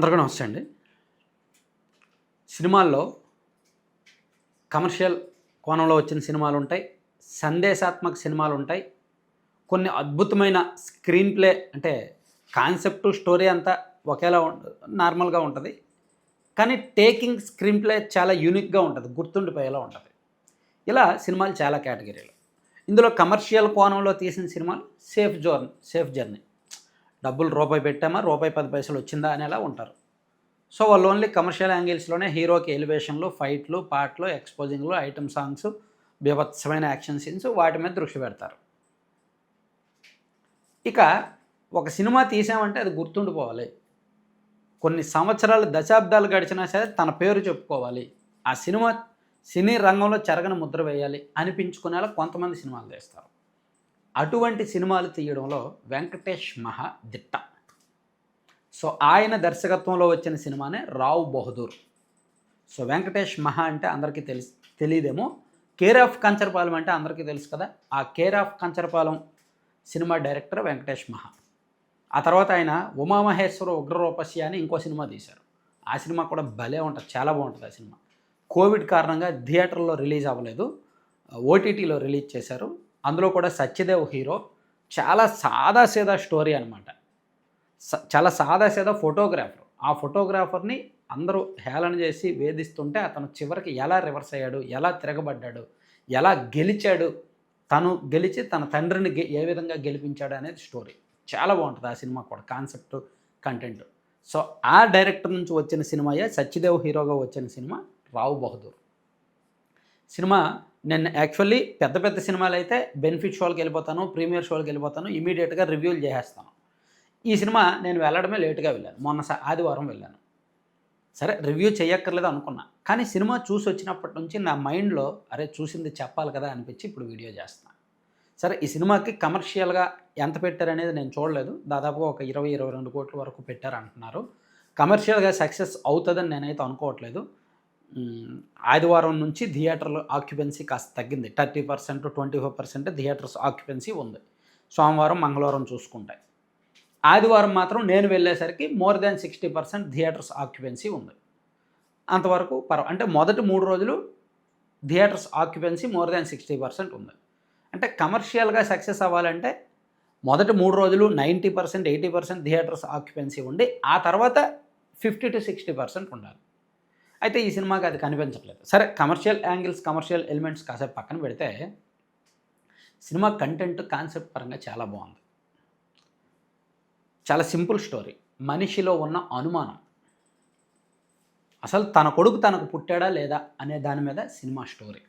అందరికీ నమస్తే అండి. సినిమాల్లో కమర్షియల్ కోణంలో వచ్చిన సినిమాలుంటాయి, సందేశాత్మక సినిమాలుంటాయి, కొన్ని అద్భుతమైన స్క్రీన్ ప్లే అంటే కాన్సెప్టు, స్టోరీ అంతా ఒకేలా నార్మల్గా ఉంటుంది. కానీ టేకింగ్ స్క్రీన్ ప్లే చాలా యూనిక్గా ఉంటుంది, గుర్తుండిపోయేలా ఉంటుంది. ఇలా సినిమాలు చాలా కేటగిరీలు. ఇందులో కమర్షియల్ కోణంలో తీసిన సినిమాలు సేఫ్ జర్నీ. డబ్బులు రూపాయి పెట్టామా, రూపాయి 10 పైసలు వచ్చిందా అనేలా ఉంటారు. సో వాళ్ళు ఓన్లీ కమర్షియల్ యాంగిల్స్లోనే హీరోకి ఎలివేషన్లు, ఫైట్లు, పాటలు, ఎక్స్పోజింగ్లు, ఐటమ్ సాంగ్స్, బీభత్సమైన యాక్షన్ సీన్స్ వాటి మీద దృష్టి పెడతారు. ఇక ఒక సినిమా తీసామంటే అది గుర్తుండిపోవాలి. కొన్ని సంవత్సరాలు, దశాబ్దాలు గడిచినా సరే తన పేరు చెప్పుకోవాలి. ఆ సినిమా సినీ రంగంలో చెరగని ముద్ర వేయాలి అనిపించుకునేలా కొంతమంది సినిమాలు తీస్తారు. అటువంటి సినిమాలు తీయడంలో వెంకటేష్ మహా దిట్ట. సో ఆయన దర్శకత్వంలో వచ్చిన సినిమానే రావ్ బహదూర్. సో వెంకటేష్ మహా అంటే అందరికీ తెలియదేమో, కేర్ ఆఫ్ కంచరపాలెం అంటే అందరికీ తెలుసు కదా. ఆ care of Kancharapalem cinema director Venkatesh మహా. ఆ తర్వాత ఆయన ఉమామహేశ్వర ఉగ్రరూపస్య అని ఇంకో సినిమా తీశారు. ఆ సినిమా కూడా భలే ఉంటుంది, చాలా బాగుంటుంది ఆ సినిమా. కోవిడ్ కారణంగా థియేటర్లో రిలీజ్ అవ్వలేదు, ఓటీటీలో రిలీజ్ చేశారు. అందులో కూడా సత్యదేవ్ హీరో. చాలా సాదాసీదా స్టోరీ అనమాట. చాలా సాదాసీదా ఫోటోగ్రాఫర్. ఆ ఫోటోగ్రాఫర్ని అందరూ హేళన చేసి వేధిస్తుంటే అతను చివరికి ఎలా రివర్స్ అయ్యాడు, ఎలా తిరగబడ్డాడు, ఎలా గెలిచాడు, తను గెలిచి తన తండ్రిని ఏ విధంగా గెలిపించాడు అనేది స్టోరీ. చాలా బాగుంటుంది ఆ సినిమా కూడా, కాన్సెప్ట్, కంటెంట్. సో ఆ డైరెక్టర్ నుంచి వచ్చిన సినిమాయే సత్యదేవ్ హీరోగా వచ్చిన సినిమా రావ్ బహదూర్. సినిమా నేను యాక్చువల్లీ పెద్ద సినిమాలు అయితే బెనిఫిట్ షోలకు వెళ్ళిపోతాను, ప్రీమియర్ షోలకు వెళ్ళిపోతాను, ఇమీడియట్గా రివ్యూలు చేసేస్తాను. ఈ సినిమా నేను వెళ్ళడమే లేటుగా వెళ్ళాను. మొన్న ఆదివారం వెళ్ళాను. సరే రివ్యూ చేయక్కర్లేదు అనుకున్నా, కానీ సినిమా చూసి వచ్చినప్పటి నుంచి నా మైండ్లో అరే చూసింది చెప్పాలి కదా అనిపించి ఇప్పుడు వీడియో చేస్తున్నాను. సరే ఈ సినిమాకి కమర్షియల్గా ఎంత పెట్టారనేది నేను చూడలేదు. దాదాపుగా ఒక 20-22 కోట్ల వరకు పెట్టారు అంటున్నారు. కమర్షియల్గా సక్సెస్ అవుతుందని నేనైతే అనుకోవట్లేదు. ఆదివారం నుంచి థియేటర్ల ఆక్యుపెన్సీ కాస్త తగ్గింది. 30%, 25% థియేటర్స్ ఆక్యుపెన్సీ ఉంది. సోమవారం, మంగళవారం చూసుకుంటాయి. ఆదివారం మాత్రం నేను వెళ్ళేసరికి మోర్ దాన్ 60% థియేటర్స్ ఆక్యుపెన్సీ ఉంది. అంతవరకు అంటే మొదటి 3 రోజులు థియేటర్స్ ఆక్యుపెన్సీ మోర్ దాన్ 60% ఉంది. అంటే కమర్షియల్గా సక్సెస్ అవ్వాలంటే మొదటి 3 రోజులు 90%, 80% థియేటర్స్ ఆక్యుపెన్సీ ఉండి ఆ తర్వాత 50-60% ఉండాలి. అయితే ఈ సినిమాకి అది కనిపించట్లేదు. సరే కమర్షియల్ యాంగిల్స్, కమర్షియల్ ఎలిమెంట్స్ కాసేపు పక్కన పెడితే సినిమా కంటెంట్, కాన్సెప్ట్ పరంగా చాలా బాగుంది. చాలా సింపుల్ స్టోరీ. మనిషిలో ఉన్న అనుమానం, అసలు తన కొడుకు తనకు పుట్టాడా లేదా అనే దాని మీద సినిమా స్టోరీ.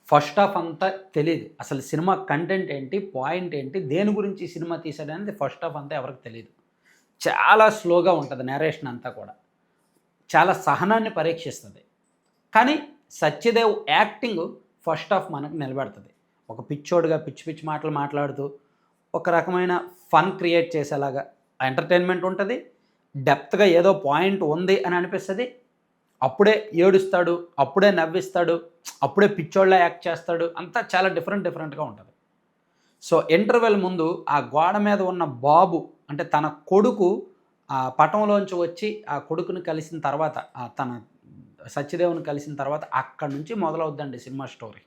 ఫస్ట్ హాఫ్ అంతా తెలియదు అసలు సినిమా కంటెంట్ ఏంటి, పాయింట్ ఏంటి, దేని గురించి సినిమా తీసాడనేది ఫస్ట్ హాఫ్ అంతా ఎవరికి తెలియదు. చాలా స్లోగా ఉంటుంది నేరేషన్ అంతా కూడా. చాలా సహనాన్ని పరీక్షిస్తుంది. కానీ సత్యదేవ్ యాక్టింగ్ ఫస్ట్ హాఫ్ మనకు నిలబెడుతుంది. ఒక పిచ్చోడుగా పిచ్చి మాటలు మాట్లాడుతూ ఒక రకమైన ఫన్ క్రియేట్ చేసేలాగా ఎంటర్టైన్మెంట్ ఉంటుంది. డెప్త్గా ఏదో పాయింట్ ఉంది అని అనిపిస్తుంది. అప్పుడే ఏడుస్తాడు, అప్పుడే నవ్విస్తాడు, అప్పుడే పిచ్చోళ్ళ యాక్ట్ చేస్తాడు. అంతా చాలా డిఫరెంట్గా ఉంటుంది. సో ఇంటర్వెల్ ముందు ఆ గోడ మీద ఉన్న బాబు అంటే తన కొడుకు ఆ పటంలోంచి వచ్చి ఆ కొడుకుని కలిసిన తర్వాత, తన సత్యదేవుని కలిసిన తర్వాత అక్కడి నుంచి మొదలవుద్దండి సినిమా స్టోరీ.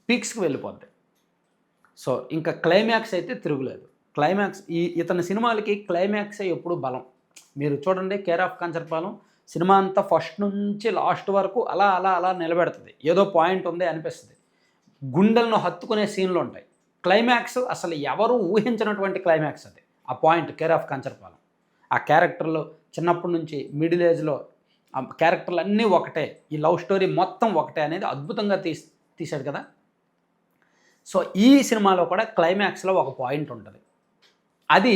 పీక్స్కి వెళ్ళిపోద్ది. సో ఇంకా క్లైమాక్స్ అయితే తిరుగులేదు. క్లైమాక్స్ ఇతని సినిమాలకి క్లైమాక్సే ఎప్పుడు బలం. మీరు చూడండి కేర్ ఆఫ్ కంచరపాలెం సినిమా అంతా ఫస్ట్ నుంచి లాస్ట్ వరకు అలా నిలబెడుతుంది. ఏదో పాయింట్ ఉంది అనిపిస్తుంది. గుండెలను హత్తుకునే సీన్లు ఉంటాయి. క్లైమాక్స్ అసలు ఎవరు ఊహించినటువంటి క్లైమాక్స్ అది. ఆ పాయింట్ కేర్ ఆఫ్ కంచరపాలెం. ఆ క్యారెక్టర్లు చిన్నప్పటి నుంచి మిడిల్ ఏజ్లో ఆ క్యారెక్టర్లు అన్నీ ఒకటే, ఈ లవ్ స్టోరీ మొత్తం ఒకటే అనేది అద్భుతంగా తీశాడు కదా. సో ఈ సినిమాలో కూడా క్లైమాక్స్లో ఒక పాయింట్ ఉంటుంది. అది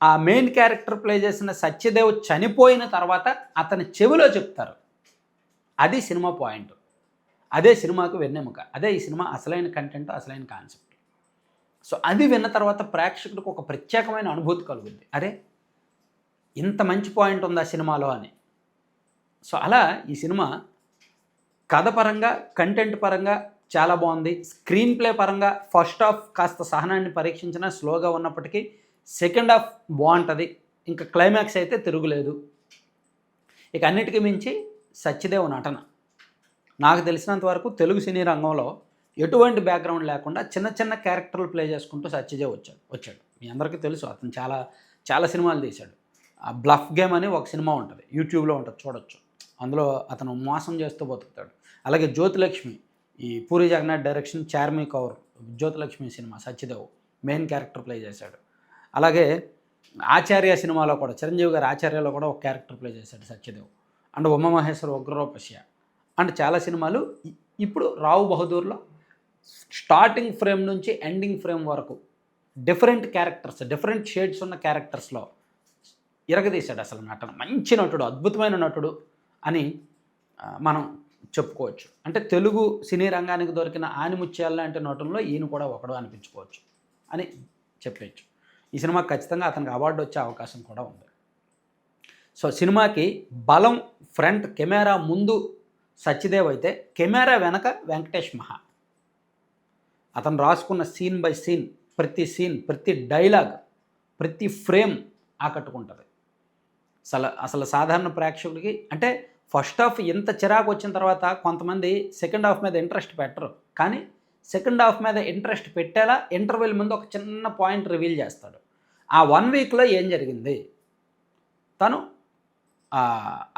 ఆ మెయిన్ క్యారెక్టర్ ప్లే చేసిన సత్యదేవ్ చనిపోయిన తర్వాత అతని చెవిలో చెప్తారు. అది సినిమా పాయింట్. అదే సినిమాకు వెన్నెముక. అదే ఈ సినిమా అసలైన కంటెంట్, అసలైన కాన్సెప్ట్. సో అది విన్న తర్వాత ప్రేక్షకుడికి ఒక ప్రత్యేకమైన అనుభూతి కలుగుద్ది. అరే ఇంత మంచి పాయింట్ ఉంది ఆ సినిమాలో అని. సో అలా ఈ సినిమా కథ పరంగా, కంటెంట్ పరంగా చాలా బాగుంది. స్క్రీన్ ప్లే పరంగా ఫస్ట్ హాఫ్ కాస్త సహనాన్ని పరీక్షించిన స్లోగా ఉన్నప్పటికీ సెకండ్ హాఫ్ బాగుంటుంది. ఇంకా క్లైమాక్స్ అయితే తిరుగులేదు. ఇక అన్నిటికీ మించి సత్యదేవ్ నటన నాకు తెలిసినంత వరకు తెలుగు సినీ రంగంలో ఎటువంటి బ్యాక్గ్రౌండ్ లేకుండా చిన్న చిన్న క్యారెక్టర్లు ప్లే చేసుకుంటూ సత్యదేవ్ వచ్చాడు. మీ అందరికీ తెలుసు అతను చాలా చాలా సినిమాలు తీశాడు. బ్లఫ్ గేమ్ అని ఒక సినిమా ఉంటుంది, యూట్యూబ్లో ఉంటుంది, చూడొచ్చు. అందులో అతను మోసం చేస్తూ బతుకుతాడు. అలాగే జ్యోతిలక్ష్మి, ఈ Puri Jagannadh direction, Charmme Kaur, Jyothilakshmi cinema Satyadev main character play చేశాడు. అలాగే ఆచార్య సినిమాలో కూడా చిరంజీవి గారి ఆచార్యలో కూడా ఒక క్యారెక్టర్ ప్లే చేశాడు సత్యదేవ్. అండ్ ఉమామహేశ్వర ఉగ్రరూపశ్య అండ్ చాలా సినిమాలు. ఇప్పుడు రావు బహదూర్లో స్టార్టింగ్ ఫ్రేమ్ నుంచి ఎండింగ్ ఫ్రేమ్ వరకు డిఫరెంట్ క్యారెక్టర్స్, డిఫరెంట్ షేడ్స్ ఉన్న క్యారెక్టర్స్లో ఇరగదీశాడు అసలు నటన. మంచి నటుడు, అద్భుతమైన నటుడు అని మనం చెప్పుకోవచ్చు. అంటే తెలుగు సినీ రంగానికి దొరికిన ఆనిముత్యాల లాంటి నటుల్లో ఈయన కూడా ఒకడు అనిపించుకోవచ్చు అని చెప్పచ్చు. ఈ సినిమాకి ఖచ్చితంగా అతనికి అవార్డు వచ్చే అవకాశం కూడా ఉంది. సో సినిమాకి బలం ఫ్రంట్ కెమెరా ముందు సత్యదేవ్ అయితే, కెమెరా వెనక వెంకటేష్ మహా. అతను రాసుకున్న సీన్ బై సీన్, ప్రతి డైలాగ్, ప్రతి ఫ్రేమ్ ఆకట్టుకుంటుంది. అసలు సాధారణ ప్రేక్షకుడికి అంటే ఫస్ట్ హాఫ్ ఎంత చిరాకు వచ్చిన తర్వాత కొంతమంది సెకండ్ హాఫ్ మీద ఇంట్రెస్ట్ పెట్టరు, కానీ సెకండ్ హాఫ్ మీద ఇంట్రెస్ట్ పెట్టేలా ఇంటర్వెల్ ముందు ఒక చిన్న పాయింట్ రివీల్ చేస్తాడు. ఆ 1 వీక్లో ఏం జరిగింది, తను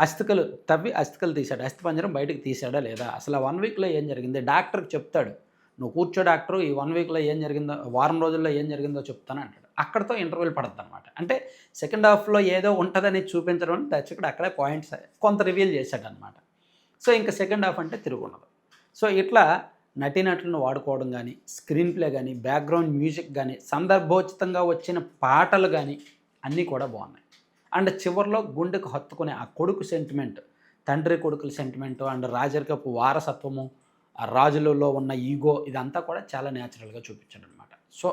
అస్థికలు తవ్వి అస్థికలు తీశాడు, అస్థిపంజరం బయటకు తీశాడా లేదా, అసలు ఆ 1 వీక్లో ఏం జరిగింది డాక్టర్కి చెప్తాడు. నువ్వు కూర్చో డాక్టర్, ఈ 1 వీక్లో ఏం జరిగిందో, వారం రోజుల్లో ఏం జరిగిందో చెప్తాను అంటాడు. అక్కడితో ఇంటర్వ్యూలు పడుతుంది అనమాట. అంటే సెకండ్ హాఫ్లో ఏదో ఉంటుందని చూపించడం అని దర్శకుడు అక్కడే పాయింట్స్ కొంత రివీల్ చేశాడనమాట. సో ఇంకా సెకండ్ హాఫ్ అంటే తిరుగున్నది. సో ఇట్లా నటీనటులను వాడుకోవడం కానీ, స్క్రీన్ ప్లే కానీ, బ్యాక్గ్రౌండ్ మ్యూజిక్ కానీ, సందర్భోచితంగా వచ్చిన పాటలు కానీ అన్నీ కూడా బాగున్నాయి. అండ్ చివరిలో గుండెకు హత్తుకునే ఆ కొడుకు సెంటిమెంట్, తండ్రి కొడుకుల సెంటిమెంటు అండ్ రాజరికపు వారసత్వము, ఆ రాజులలో ఉన్న ఈగో, ఇదంతా కూడా చాలా న్యాచురల్గా చూపించాడు అనమాట. సో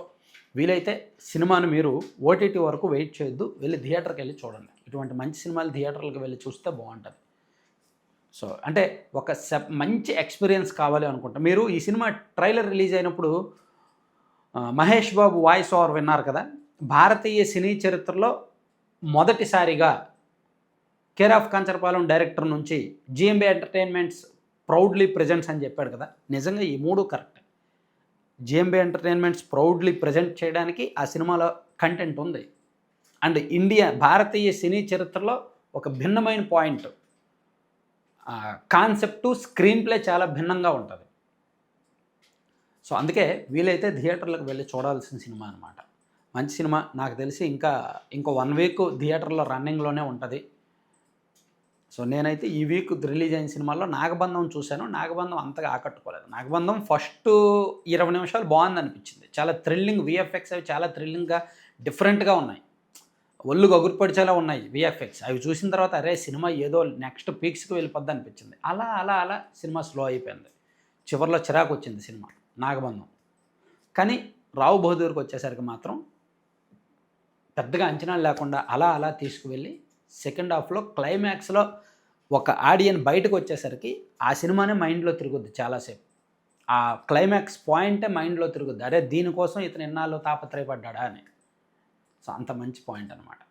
వీలైతే సినిమాను మీరు ఓటీటీ వరకు వెయిట్ చేయొద్దు, వెళ్ళి థియేటర్కి వెళ్ళి చూడండి. ఇటువంటి మంచి సినిమాలు థియేటర్లకు వెళ్ళి చూస్తే బాగుంటుంది. సో అంటే ఒక మంచి ఎక్స్పీరియన్స్ కావాలి అనుకుంటా. మీరు ఈ సినిమా ట్రైలర్ రిలీజ్ అయినప్పుడు మహేష్ బాబు వాయిస్ ఓవర్ విన్నారు కదా. భారతీయ సినీ చరిత్రలో మొదటిసారిగా కేర్ ఆఫ్ కంచరపాలెం డైరెక్టర్ నుంచి జిఎంబి ఎంటర్టైన్మెంట్స్ ప్రౌడ్లీ ప్రెజెంట్స్ అని చెప్పాడు కదా. నిజంగా ఈ మూడు correct. GMB entertainments proudly present చేయడానికి ఆ సినిమాలో కంటెంట్ ఉంది. అండ్ భారతీయ సినీ చరిత్రలో ఒక భిన్నమైన పాయింట్, కాన్సెప్టు, స్క్రీన్ ప్లే చాలా భిన్నంగా ఉంటుంది. సో అందుకే వీలైతే థియేటర్లకు వెళ్ళి చూడాల్సిన సినిమా అనమాట. మంచి సినిమా. నాకు తెలిసి ఇంకో 1 వీక్ థియేటర్లో రన్నింగ్లోనే ఉంటుంది. సో నేనైతే ఈ వీక్ రిలీజ్ అయిన సినిమాల్లో నాగబంధం చూశాను. నాగబంధం అంతగా ఆకట్టుకోలేదు. నాగబంధం ఫస్ట్ 20 నిమిషాలు బాగుంది అనిపించింది. చాలా థ్రిల్లింగ్, విఎఫ్ఎక్స్ అవి చాలా థ్రిల్లింగ్గా డిఫరెంట్గా ఉన్నాయి. ఒళ్ళు గగురుపడిచేలా ఉన్నాయి విఎఫ్ఎక్స్. అవి చూసిన తర్వాత అరే సినిమా ఏదో నెక్స్ట్ పీక్స్కి వెళ్ళిపోద్ది అనిపించింది. అలా అలా అలా సినిమా స్లో అయిపోయింది. చివరిలో చిరాకు వచ్చింది సినిమా నాగబంధం. కానీ రావు బహదూర్కి వచ్చేసరికి మాత్రం పెద్దగా అంచనాలు లేకుండా అలా అలా తీసుకువెళ్ళి సెకండ్ హాఫ్లో క్లైమాక్స్లో ఒక ఆడియన్ బయటకు వచ్చేసరికి ఆ సినిమానే మైండ్లో తిరుగుద్ది చాలాసేపు. ఆ క్లైమాక్స్ పాయింటే మైండ్లో తిరుగుద్ది. అరే దీనికోసం ఇతను ఎన్నాళ్ళు తాపత్రయపడ్డా అని. సో అంత మంచి పాయింట్ అనమాట.